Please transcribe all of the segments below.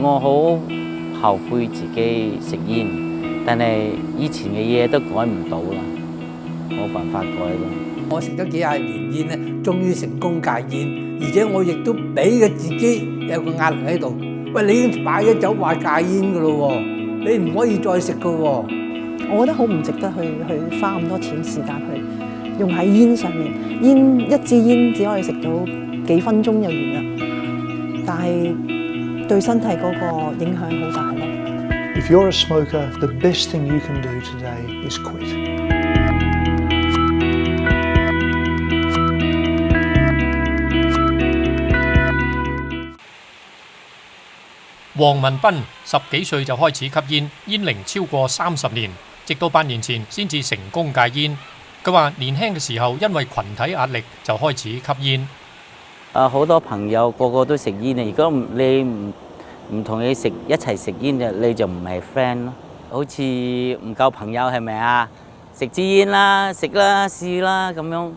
我好後悔自己食煙，但係以前嘅嘢都改唔到啦，冇辦法改咯。我食咗幾廿年煙咧，終於成功戒煙，而且我亦都俾佢自己有個壓力喺度。喂，你已經擺咗酒話戒煙噶咯喎，你唔可以再食噶喎。我覺得好唔值得去花咁多錢時間去用喺煙上面。煙一支煙只可以食到幾分鐘就完啦，但係對身體嗰個影響好大咯。If you're a smoker, the best thing you can do today is quit. 黃文斌10幾歲就開始吸煙，煙齡超過30年，直到8年前先至成功戒煙。佢話年輕嘅時候因為群體壓力就開始吸煙。好多朋友個個都食煙啊！如果你唔同你一齊食煙嘅，你就唔係 friend 咯。好似唔夠朋友係咪啊？食支煙啦，食啦，試啦，咁樣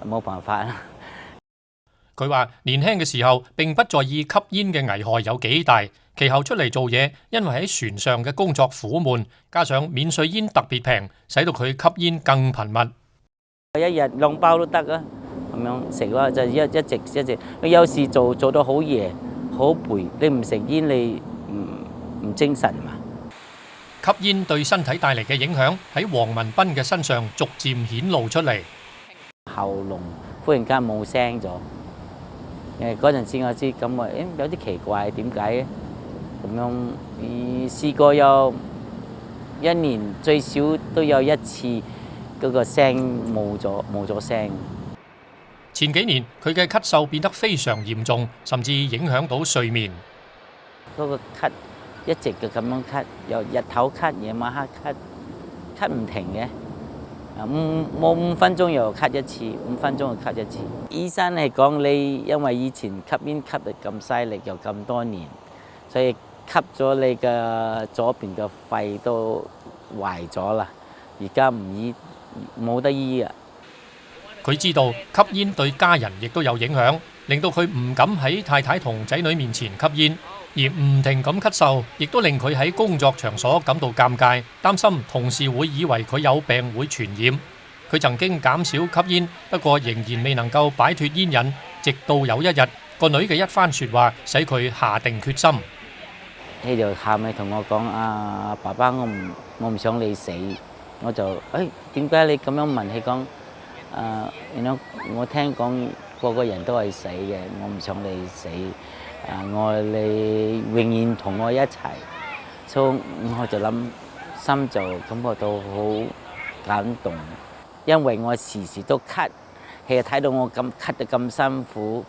冇辦法啦。佢話年輕嘅時候並不在意吸煙嘅危害有幾大，其後出嚟做嘢，因為喺船上嘅工作苦悶，加上免稅煙特別平，使到佢吸煙更頻密。一日2包都得啊，咁樣食啦，就一直。你有時做到好夜，好攰，你唔食煙你唔精神嘛。吸煙對身體帶嚟嘅影響喺黃文斌嘅身上逐漸顯露出嚟。喉嚨忽然間冇聲咗，嗰陣時我知咁有啲奇怪，點解嘅？咁樣試過有1年最少都有1次嗰個聲冇咗聲。前幾年佢嘅咳嗽變得非常嚴重，甚至影響到睡眠。嗰個咳一直就咁樣咳，由日頭咳，夜晚黑咳，咳唔停嘅。冇5分鐘又咳一次，5分鐘又咳一次。醫生係講你因為以前吸煙吸得咁犀利，又咁多年，所以吸咗你嘅左邊嘅肺都壞咗啦。而家冇得醫啊！佢知道吸煙對家人亦都有影響，令到佢唔敢喺太太同仔女面前吸煙，而唔停咁咳嗽，亦都令佢喺工作場所感到尷尬，擔心同事會以為佢有病會傳染。佢曾經減少吸煙，不過仍然未能夠擺脫煙癮，直到有一日，個女嘅一番説話，使佢下定決心。佢就喊嚟同我講：爸爸，我唔想你死。我就點解你咁樣問？佢講：我聽講個個人都係死嘅，我唔想你死。你永遠同我一齊，所以我就諗，心就感覺到好感動，因為我時時都咳，佢又睇到我咁咳得咁辛苦，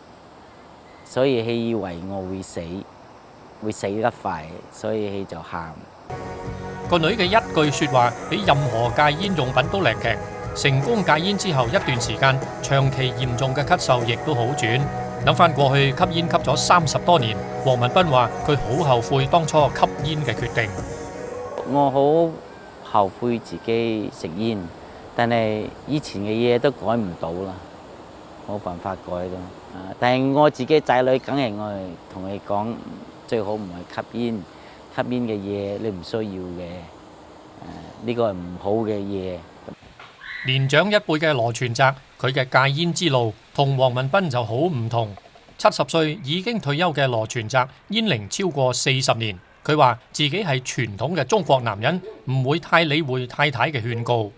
所以佢以為我會死得快，所以佢就喊。個女嘅一句説話，比任何戒煙用品都靈劇。成功戒煙之後一段時間，長期嚴重嘅咳嗽亦都好轉。諗翻過去吸煙吸咗30多年，黃文斌話佢好後悔當初吸煙嘅決定。我好後悔自己食煙，但係以前嘅嘢都改唔到啦，冇辦法改咯。但係我自己仔女梗係我係同佢講，最好唔係吸煙，吸煙嘅嘢你唔需要嘅，呢個係唔好嘅嘢。年長一輩嘅羅全澤，佢嘅戒煙之路同黃文斌就好唔同。70歲已經退休嘅羅全澤，煙齡超過40年。佢話自己係傳統嘅中國男人，唔會太理會太太嘅勸告。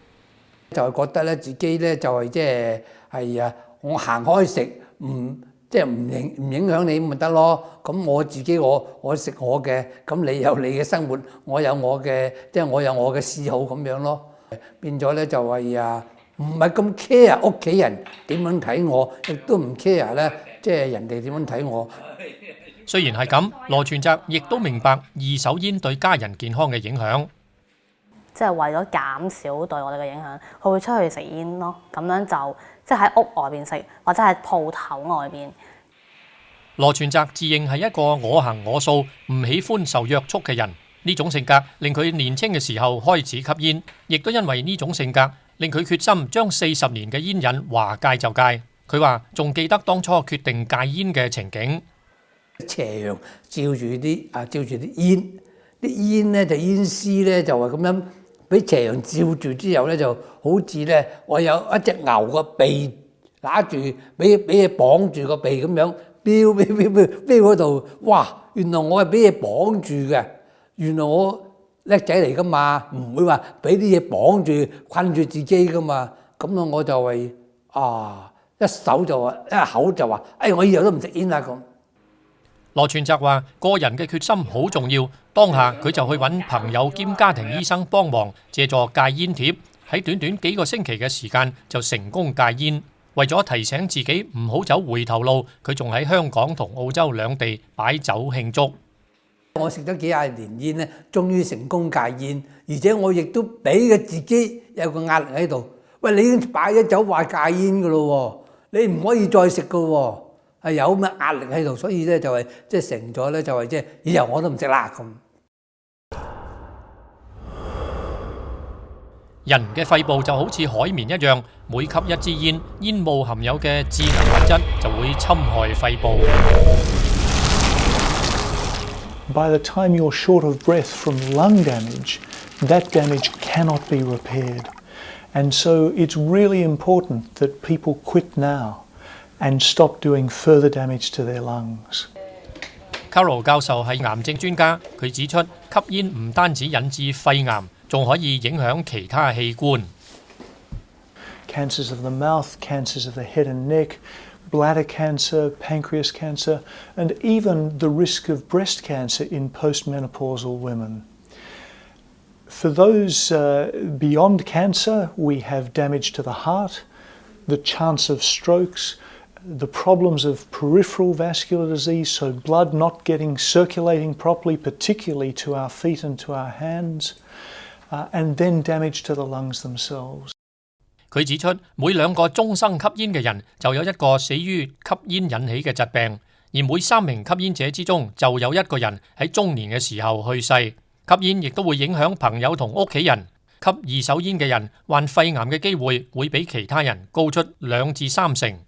就係覺得咧，自己咧就係我行開食，唔影響你咪得咯。咁我自己我食我嘅，咁你有你嘅生活，我有我嘅，我有我嘅嗜好咁樣咯。變咗咧就係唔係咁 care 屋企人點樣睇我，亦都唔 care 咧，人哋點樣睇我。雖然係咁，羅全澤亦都明白二手煙對家人健康嘅影響。即係為咗減少對我哋嘅影響，佢會出去食煙咯。咁樣就即係喺屋外邊食，或者係鋪頭外邊。羅全澤自認係一個我行我素、唔喜歡受約束嘅人。呢種性格令佢年輕嘅時候開始吸煙，亦都因為呢種性格令佢決心將40年嘅煙癮話戒就戒。佢話仲記得當初決定戒煙嘅情景。斜陽照住啲煙，啲煙咧就煙絲咧就係咁樣俾斜陽照住之後咧，就好似咧我有一隻牛個鼻揦住，俾嘢綁住個鼻咁樣飆嗰度，哇！原來我係俾嘢綁住嘅，原來我叻仔嚟噶嘛，唔會話俾啲嘢綁住困住自己噶嘛，咁我就係一手就話一口就話，我以後都唔食煙啦咁。羅全澤話：個人嘅決心好重要，當下佢就去揾朋友兼家庭醫生幫忙，借助戒煙貼，喺短短幾個星期嘅時間就成功戒煙。為咗提醒自己唔好走回頭路，佢仲喺香港同澳洲兩地擺酒慶祝。我食咗幾廿年煙咧，終於成功戒煙，而且我亦都俾佢自己有個壓力喺度。喂，你已經擺咗酒話戒煙噶咯喎，你唔可以再食噶喎，係有乜壓力喺度，所以咧就係即係成咗咧就係即係以後我都唔食啦咁。人嘅肺部就好似海綿一樣，每吸一支煙，煙霧含有嘅致癌物質就會侵害肺部。By the time you're short of breath from lung damage, that damage cannot be repaired. And so it's really important that people quit now and stop doing further damage to their lungs. Carol 教授係癌症專家，佢指出吸煙唔單止引致肺癌，仲可以影響其他器官。Cancers of the mouth, cancers of the head and neck, bladder cancer, pancreas cancer, and even the risk of breast cancer in postmenopausal women. For those beyond cancer, we have damage to the heart, the chance of strokes, the problems of peripheral vascular disease, so blood not circulating properly, particularly to our feet and to our hands, and then damage to the lungs themselves. 佢指出，每2個終生吸煙嘅人就有1個死於吸煙引起嘅疾病，而每3名吸煙者之中就有1個人喺中年嘅時候去世。吸煙亦都會影響朋友同屋企人。吸二手煙嘅人患肺癌嘅機會會比其他人高出2至3成。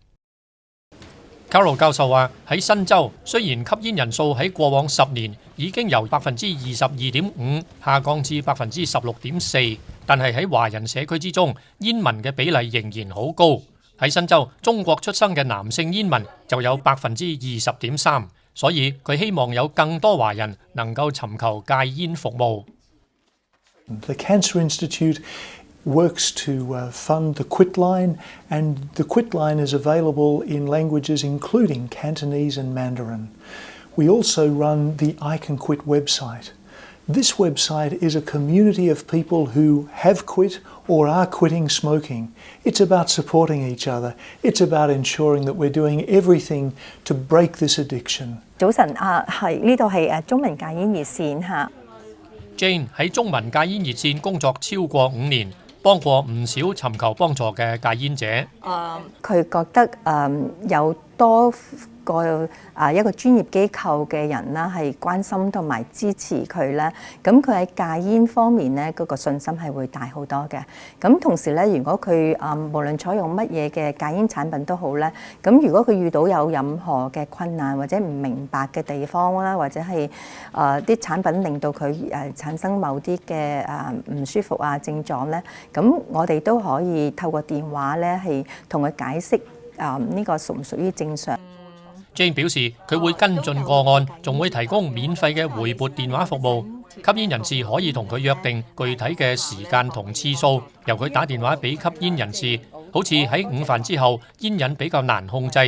Carol 教授話：喺新州，雖然吸煙人數喺過往10年已經由22.5%下降至16.4%，但係喺華人社區之中，煙民嘅比例仍然好高。喺新州，中國出生嘅男性煙民就有20.3%，所以佢希望有更多華人能夠尋求戒煙服務。The Cancer Institute works to fund the Quit Line, and the Quit Line is available in languages including Cantonese and Mandarin. We also run the I Can Quit website. This website is a community of people who have quit or are quitting smoking. It's about supporting each other. It's about ensuring that we're doing everything to break this addiction. 早晨係呢度係中文戒煙熱線嚇。Jane 喺中文戒煙熱線工作超過5年，幫過唔少尋求幫助嘅戒煙者。佢覺得有多個一個專業機構嘅人啦，係關心同埋支持佢咧，咁佢喺戒煙方面咧嗰個信心係會大好多嘅。咁同時咧，如果佢無論採用乜嘢嘅戒煙產品都好咧，咁如果佢遇到有任何嘅困難或者唔明白嘅地方啦，或者係啲產品令到佢產生某啲嘅唔舒服症狀咧，咁我哋都可以透過電話咧係同佢解釋呢個屬唔屬於正常。Jane 表示佢會跟進個案，仲會提供免費嘅回撥電話服務。吸煙人士可以同佢約定具體嘅時間同次數，由佢打電話俾吸煙人士。好似喺午飯之後，煙癮比較難控制，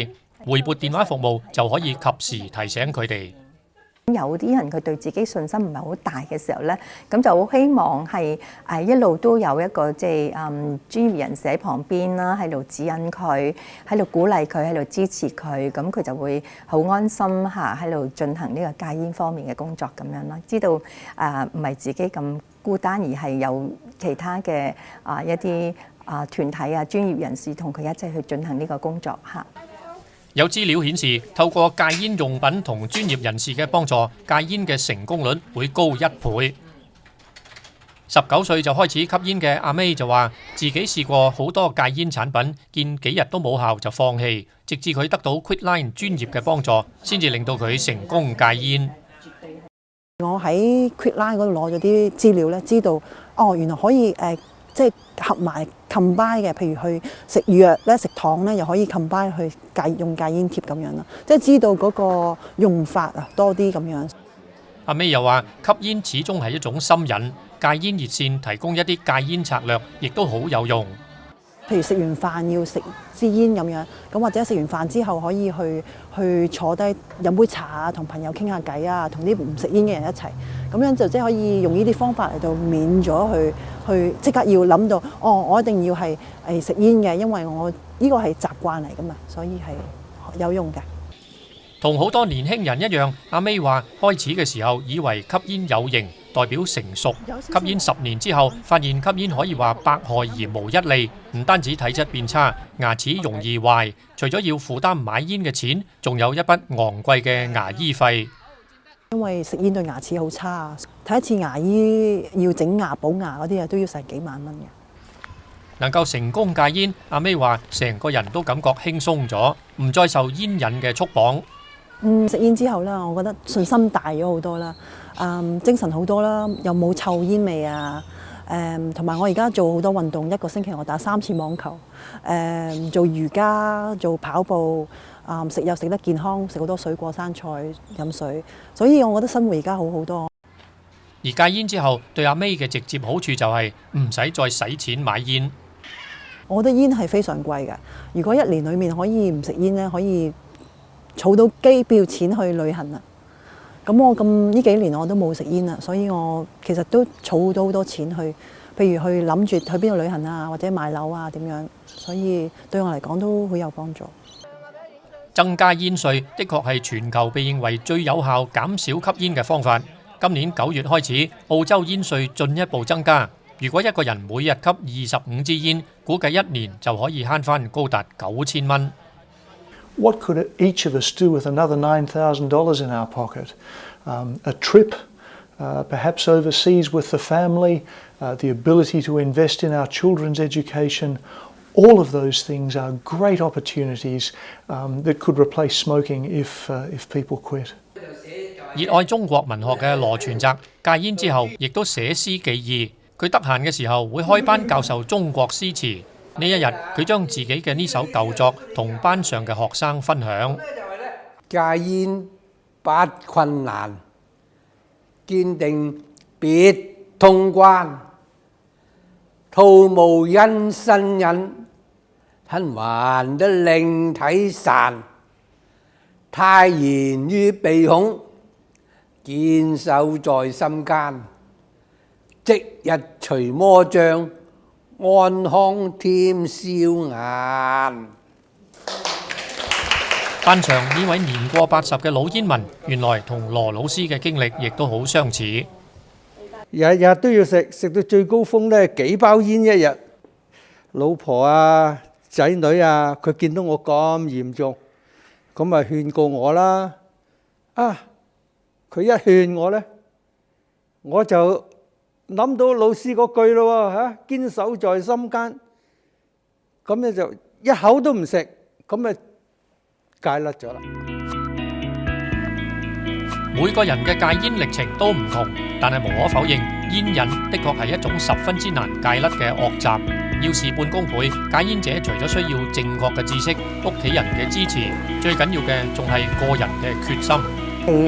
回撥電話服務就可以及時提醒佢哋。有啲人佢對自己信心唔係好大嘅時候咧，咁就好希望係一路都有一個即係專業人士喺旁邊啦，喺度指引佢，喺度鼓勵佢，喺度支持佢，咁佢就會好安心嚇喺度進行呢個戒煙方面嘅工作咁樣啦。知道唔係自己咁孤單，而係有其他嘅一啲團體專業人士同佢一齊去進行呢個工作嚇。有資料顯示，透過戒煙用品同專業人士嘅幫助，戒煙嘅成功率會高1倍。19歲就開始吸煙嘅阿 May 就話自己試過好多戒煙產品，見幾日都冇效就放棄，直至佢得到 Quitline 專業嘅幫助，先至令到佢成功戒煙。我喺 Quitline 嗰度攞咗啲資料咧，知道原來可以即係合埋 combine 嘅，譬如去食藥咧、食糖咧，又可以 combine 去用戒煙貼咁樣咯，即係知道嗰個用法啊多啲咁樣。阿 May 又話吸煙始終係一種心癮，戒煙熱線提供一啲戒煙策略，亦都好有用。譬如食完飯要食支煙咁樣，咁或者食完飯之後可以去坐低飲杯茶啊，同朋友傾下偈啊，同啲唔食煙嘅人一齊，咁樣就即係可以用呢啲方法嚟到免咗去即刻要諗到，我一定要係食煙嘅，因為我呢個係習慣嚟噶嘛，所以係有用嘅。同好多年輕人一樣，阿 May 話開始嘅時候以為吸煙有型，代表成熟。吸煙10年之後，發現吸煙可以話百害而無一利，唔單止體質變差，牙齒容易壞，除咗要負擔買煙嘅錢，仲有一筆昂貴嘅牙醫費。因為食煙對牙齒好差啊，睇一次牙醫要整牙補牙嗰啲啊，都要成幾萬蚊嘅。能夠成功戒煙，阿 May 話成個人都感覺輕鬆咗，唔再受煙癮嘅束綁。食煙之後咧，我覺得信心大咗好多啦，精神好多啦，又冇臭煙味啊，同埋我而家做好多運動，一個星期我打3次網球，做瑜伽、做跑步，食又食得健康，食好多水果生菜，飲水，所以我覺得生活而家好好多。而戒煙之後，對阿 May 嘅直接好處就係唔使再使錢買煙。我覺得煙係非常貴嘅，如果1年裡面可以唔食煙咧，可以儲到機票錢去旅行啦。咁我呢幾年我都冇食煙啦，所以我其實都儲到好多錢去，譬如去諗住去邊度旅行啊，或者買樓啊點樣，所以對我嚟講都好有幫助。增加煙稅的確係全球被認為最有效減少吸煙嘅方法。今年9月開始，澳洲煙稅進一步增加。如果一個人每日吸25支煙，估計1年就可以慳返高達9000蚊。What could each of us do with another $9,000 in our pocket? A trip, perhaps overseas with the family, the ability to invest in our children's education. All of those things are great opportunities that could replace smoking if people quit. 熱愛中國文學嘅羅全澤戒煙之後，亦都寫詩記意。佢得閒嘅時候會開班教授中國詩詞。呢一日，佢將自己嘅呢首舊作同班上嘅學生分享。戒煙不困難，堅定別通關。徒無因身癮，吞還得令體散。太嚴於鼻孔，堅守在心間。即日除魔障。安康添笑顏。班上呢位年過80嘅老煙民，原來同羅老師嘅經歷亦都好相似。日日都要食，食到最高峰咧幾包煙一日。老婆啊、仔女啊，佢見到我咁嚴重，咁咪勸告我啦。佢一勸我咧，我就諗到老師嗰句咯喎，堅守在心間，咁咧就一口都唔食，咁咪戒甩咗啦。每個人嘅戒煙歷程都唔同，但係無可否認，煙癮的確係一種十分之難戒甩嘅惡習。要事半功倍，戒煙者除咗需要正確嘅知識、屋企人嘅支持，最緊要嘅仲係個人嘅決心。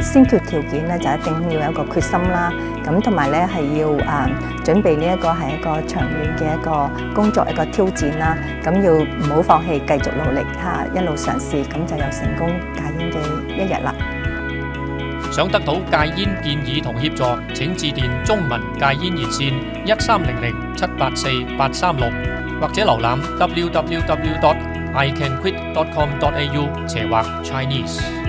先決條件咧就一定要有一個決心啦，咁同埋咧係要準備呢一個係一個長遠嘅一個工作一個挑戰啦，咁要唔好放棄，繼續努力一路嘗試，咁就有成功戒煙嘅一日啦。想得到戒煙建議同協助，請致電中文戒煙熱線1300-784-836，或者瀏覽 www.icanquit.com.au/Chinese。